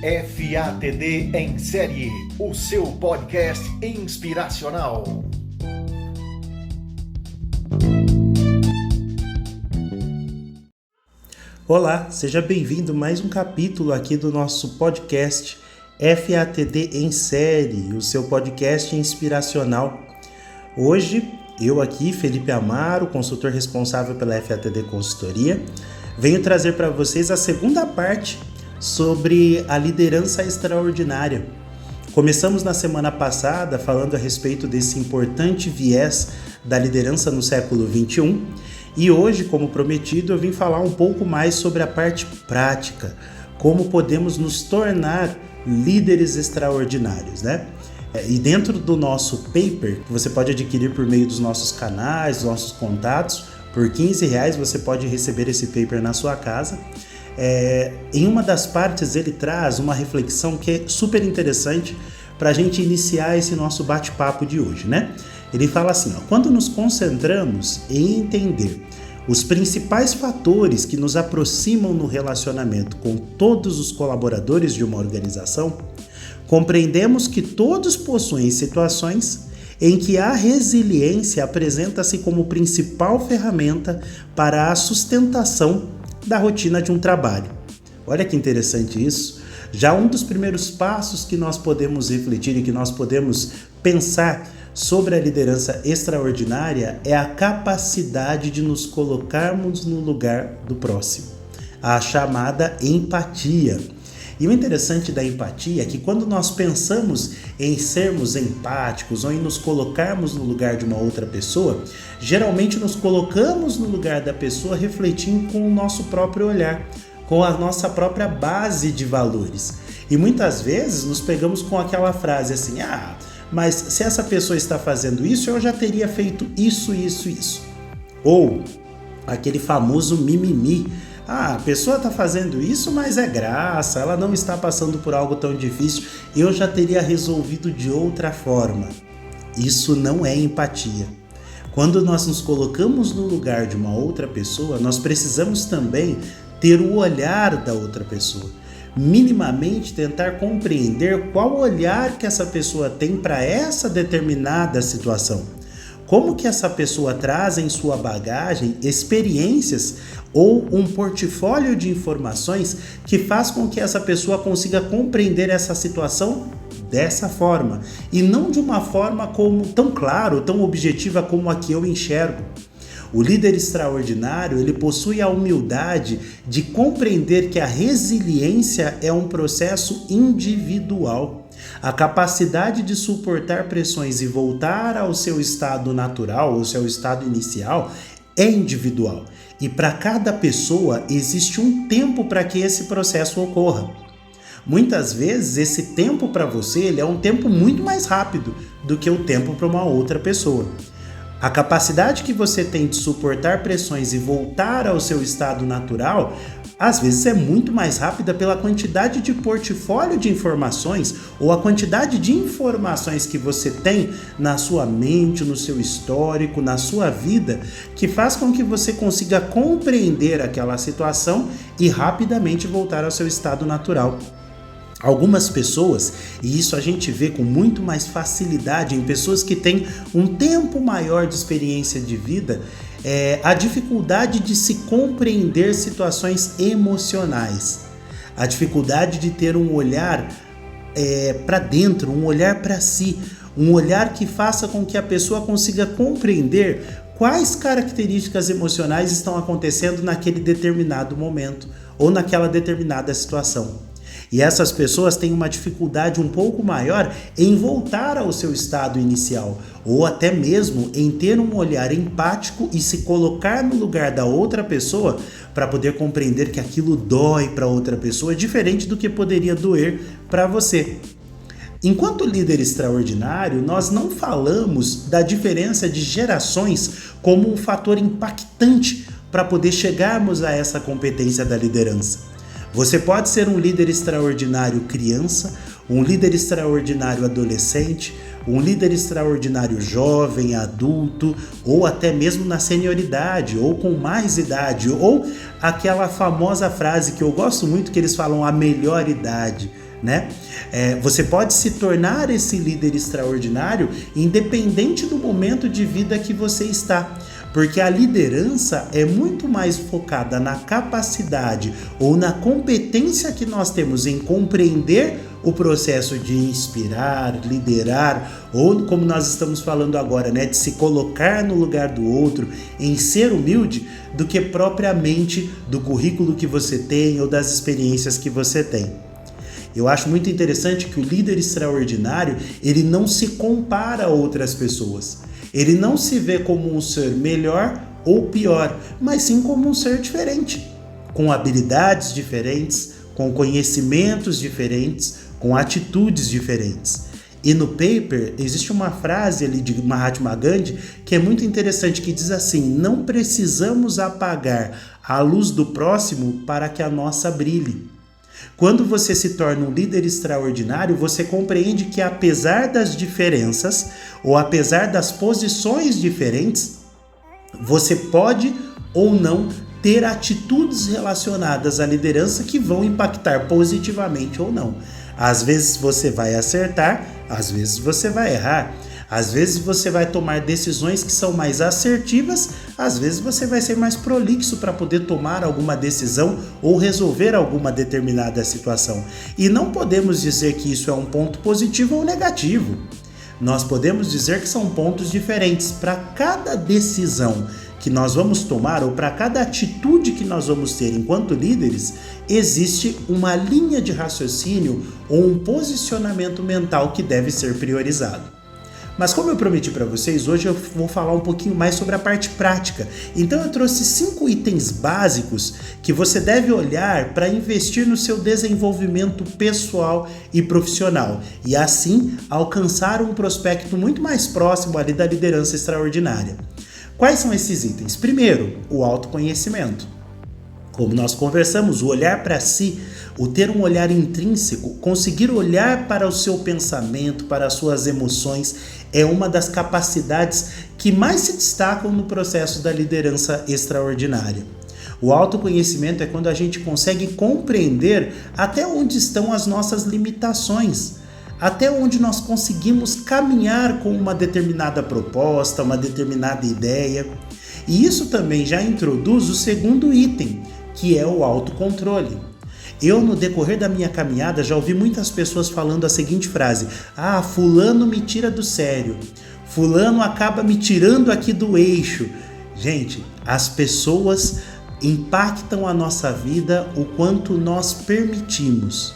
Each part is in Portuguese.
FATD em Série, o seu podcast inspiracional. Olá, seja bem-vindo a mais um capítulo aqui do nosso podcast FATD em Série, o seu podcast inspiracional. Hoje, eu aqui, Felipe Amaro, consultor responsável pela FATD Consultoria, venho trazer para vocês a segunda parte sobre a liderança extraordinária. Começamos na semana passada falando a respeito desse importante viés da liderança no século XXI e hoje, como prometido, eu vim falar um pouco mais sobre a parte prática, como podemos nos tornar líderes extraordinários, né? E dentro do nosso paper, que você pode adquirir por meio dos nossos canais, dos nossos contatos, por R$15 você pode receber esse paper na sua casa. Em uma das partes ele traz uma reflexão que é super interessante para a gente iniciar esse nosso bate-papo de hoje, né? Ele fala assim, quando nos concentramos em entender os principais fatores que nos aproximam no relacionamento com todos os colaboradores de uma organização, compreendemos que todos possuem situações em que a resiliência apresenta-se como principal ferramenta para a sustentação da rotina de um trabalho. Olha que interessante isso. Já um dos primeiros passos que nós podemos refletir e que nós podemos pensar sobre a liderança extraordinária é a capacidade de nos colocarmos no lugar do próximo, a chamada empatia. E o interessante da empatia é que quando nós pensamos em sermos empáticos ou em nos colocarmos no lugar de uma outra pessoa, geralmente nos colocamos no lugar da pessoa refletindo com o nosso próprio olhar, com a nossa própria base de valores. E muitas vezes nos pegamos com aquela frase assim, mas se essa pessoa está fazendo isso, eu já teria feito isso. Ou aquele famoso mimimi. A pessoa está fazendo isso, mas é graça, ela não está passando por algo tão difícil, eu já teria resolvido de outra forma. Isso não é empatia. Quando nós nos colocamos no lugar de uma outra pessoa, nós precisamos também ter o olhar da outra pessoa. Minimamente tentar compreender qual olhar que essa pessoa tem para essa determinada situação. Como que essa pessoa traz em sua bagagem experiências ou um portfólio de informações que faz com que essa pessoa consiga compreender essa situação dessa forma e não de uma forma como tão claro, tão objetiva como a que eu enxergo. O líder extraordinário, ele possui a humildade de compreender que a resiliência é um processo individual. A capacidade de suportar pressões e voltar ao seu estado natural, ao seu estado inicial, é individual. E para cada pessoa existe um tempo para que esse processo ocorra. Muitas vezes esse tempo para você ele é um tempo muito mais rápido do que o tempo para uma outra pessoa. A capacidade que você tem de suportar pressões e voltar ao seu estado natural, às vezes é muito mais rápida pela quantidade de portfólio de informações ou a quantidade de informações que você tem na sua mente, no seu histórico, na sua vida, que faz com que você consiga compreender aquela situação e rapidamente voltar ao seu estado natural. Algumas pessoas, e isso a gente vê com muito mais facilidade em pessoas que têm um tempo maior de experiência de vida, a dificuldade de se compreender situações emocionais, a dificuldade de ter um olhar para dentro, um olhar para si, um olhar que faça com que a pessoa consiga compreender quais características emocionais estão acontecendo naquele determinado momento ou naquela determinada situação. E essas pessoas têm uma dificuldade um pouco maior em voltar ao seu estado inicial, ou até mesmo em ter um olhar empático e se colocar no lugar da outra pessoa para poder compreender que aquilo dói para outra pessoa, diferente do que poderia doer para você. Enquanto líder extraordinário, nós não falamos da diferença de gerações como um fator impactante para poder chegarmos a essa competência da liderança. Você pode ser um líder extraordinário criança, um líder extraordinário adolescente, um líder extraordinário jovem, adulto, ou até mesmo na senioridade, ou com mais idade, ou aquela famosa frase que eu gosto muito que eles falam, a melhor idade. né? Você pode se tornar esse líder extraordinário independente do momento de vida que você está. Porque a liderança é muito mais focada na capacidade ou na competência que nós temos em compreender o processo de inspirar, liderar, ou como nós estamos falando agora, né, de se colocar no lugar do outro, em ser humilde, do que propriamente do currículo que você tem ou das experiências que você tem. Eu acho muito interessante que o líder extraordinário, ele não se compara a outras pessoas. Ele não se vê como um ser melhor ou pior, mas sim como um ser diferente, com habilidades diferentes, com conhecimentos diferentes, com atitudes diferentes. E no paper existe uma frase ali de Mahatma Gandhi que é muito interessante, que diz assim: não precisamos apagar a luz do próximo para que a nossa brilhe. Quando você se torna um líder extraordinário, você compreende que apesar das diferenças ou apesar das posições diferentes, você pode ou não ter atitudes relacionadas à liderança que vão impactar positivamente ou não. Às vezes você vai acertar, às vezes você vai errar. Às vezes você vai tomar decisões que são mais assertivas, às vezes você vai ser mais prolixo para poder tomar alguma decisão ou resolver alguma determinada situação. E não podemos dizer que isso é um ponto positivo ou negativo. Nós podemos dizer que são pontos diferentes. Para cada decisão que nós vamos tomar ou para cada atitude que nós vamos ter enquanto líderes, existe uma linha de raciocínio ou um posicionamento mental que deve ser priorizado. Mas como eu prometi para vocês, hoje eu vou falar um pouquinho mais sobre a parte prática. Então eu trouxe 5 itens básicos que você deve olhar para investir no seu desenvolvimento pessoal e profissional e assim alcançar um prospecto muito mais próximo ali da liderança extraordinária. Quais são esses itens? Primeiro, o autoconhecimento. Como nós conversamos, o olhar para si, o ter um olhar intrínseco, conseguir olhar para o seu pensamento, para as suas emoções, é uma das capacidades que mais se destacam no processo da liderança extraordinária. O autoconhecimento é quando a gente consegue compreender até onde estão as nossas limitações, até onde nós conseguimos caminhar com uma determinada proposta, uma determinada ideia. E isso também já introduz o segundo item, que é o autocontrole. Eu, no decorrer da minha caminhada, já ouvi muitas pessoas falando a seguinte frase: fulano me tira do sério, fulano acaba me tirando aqui do eixo. Gente, as pessoas impactam a nossa vida o quanto nós permitimos.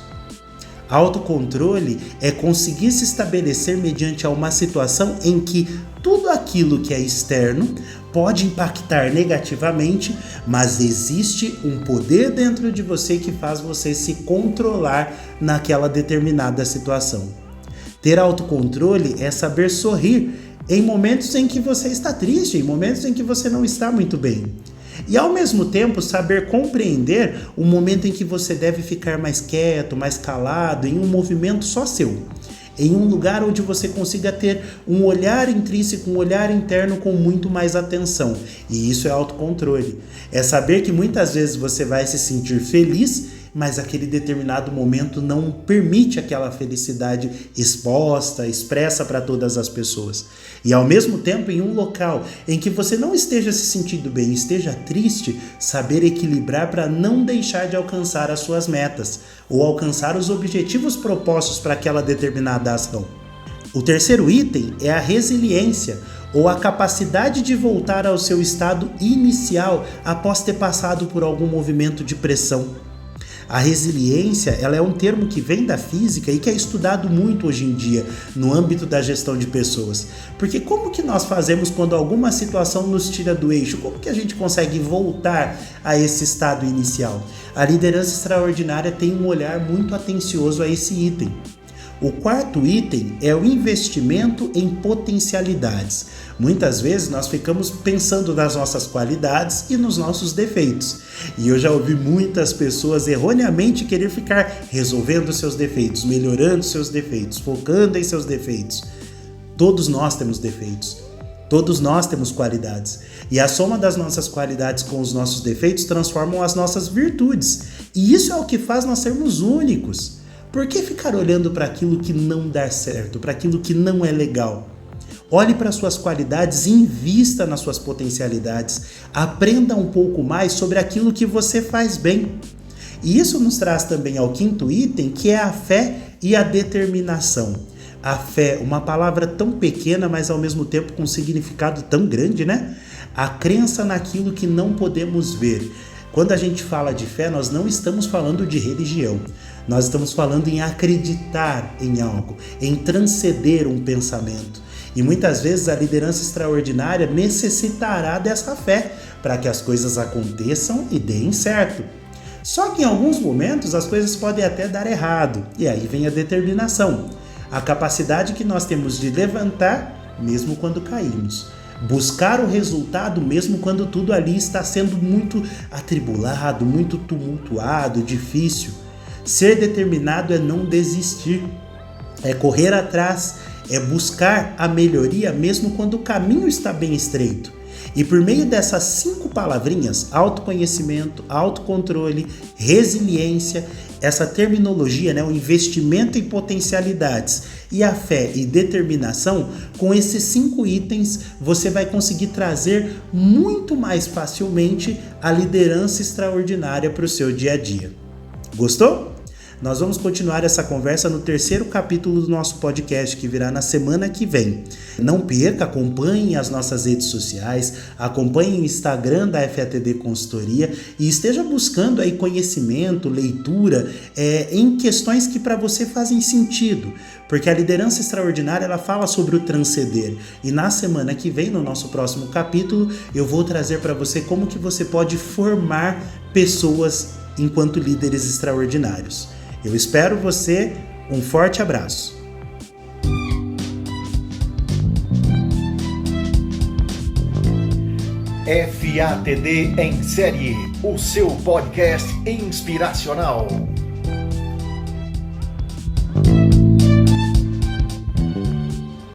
Autocontrole é conseguir se estabelecer mediante uma situação em que tudo aquilo que é externo pode impactar negativamente, mas existe um poder dentro de você que faz você se controlar naquela determinada situação. Ter autocontrole é saber sorrir em momentos em que você está triste, em momentos em que você não está muito bem. E ao mesmo tempo saber compreender o momento em que você deve ficar mais quieto, mais calado, em um movimento só seu. Em um lugar onde você consiga ter um olhar intrínseco, um olhar interno com muito mais atenção. E isso é autocontrole. É saber que muitas vezes você vai se sentir feliz, mas aquele determinado momento não permite aquela felicidade expressa para todas as pessoas. E ao mesmo tempo, em um local em que você não esteja se sentindo bem, esteja triste, saber equilibrar para não deixar de alcançar as suas metas ou alcançar os objetivos propostos para aquela determinada ação. O terceiro item é a resiliência, ou a capacidade de voltar ao seu estado inicial após ter passado por algum movimento de pressão. A resiliência, ela é um termo que vem da física e que é estudado muito hoje em dia no âmbito da gestão de pessoas. Porque como que nós fazemos quando alguma situação nos tira do eixo? Como que a gente consegue voltar a esse estado inicial? A liderança extraordinária tem um olhar muito atencioso a esse item. O quarto item é o investimento em potencialidades. Muitas vezes nós ficamos pensando nas nossas qualidades e nos nossos defeitos. E eu já ouvi muitas pessoas erroneamente querer ficar resolvendo seus defeitos, melhorando seus defeitos, focando em seus defeitos. Todos nós temos defeitos. Todos nós temos qualidades. E a soma das nossas qualidades com os nossos defeitos transformam as nossas virtudes. E isso é o que faz nós sermos únicos. Por que ficar olhando para aquilo que não dá certo, para aquilo que não é legal? Olhe para suas qualidades e invista nas suas potencialidades. Aprenda um pouco mais sobre aquilo que você faz bem. E isso nos traz também ao quinto item, que é a fé e a determinação. A fé, uma palavra tão pequena, mas ao mesmo tempo com um significado tão grande, né? A crença naquilo que não podemos ver. Quando a gente fala de fé, nós não estamos falando de religião. Nós estamos falando em acreditar em algo, em transcender um pensamento. E muitas vezes a liderança extraordinária necessitará dessa fé para que as coisas aconteçam e deem certo. Só que em alguns momentos as coisas podem até dar errado, e aí vem a determinação, a capacidade que nós temos de levantar mesmo quando caímos, buscar o resultado mesmo quando tudo ali está sendo muito atribulado, muito tumultuado, difícil. Ser determinado é não desistir, é correr atrás, é buscar a melhoria mesmo quando o caminho está bem estreito. E por meio dessas 5 palavrinhas, autoconhecimento, autocontrole, resiliência, essa terminologia, né, o investimento em potencialidades e a fé e determinação, com esses 5 itens você vai conseguir trazer muito mais facilmente a liderança extraordinária para o seu dia a dia. Gostou? Nós vamos continuar essa conversa no 3º capítulo do nosso podcast, que virá na semana que vem. Não perca, acompanhe as nossas redes sociais, acompanhe o Instagram da FATD Consultoria e esteja buscando aí conhecimento, leitura em questões que para você fazem sentido, porque a liderança extraordinária ela fala sobre o transcender. E na semana que vem, no nosso próximo capítulo, eu vou trazer para você como que você pode formar pessoas enquanto líderes extraordinários. Eu espero você, um forte abraço. FATD em Série, o seu podcast inspiracional.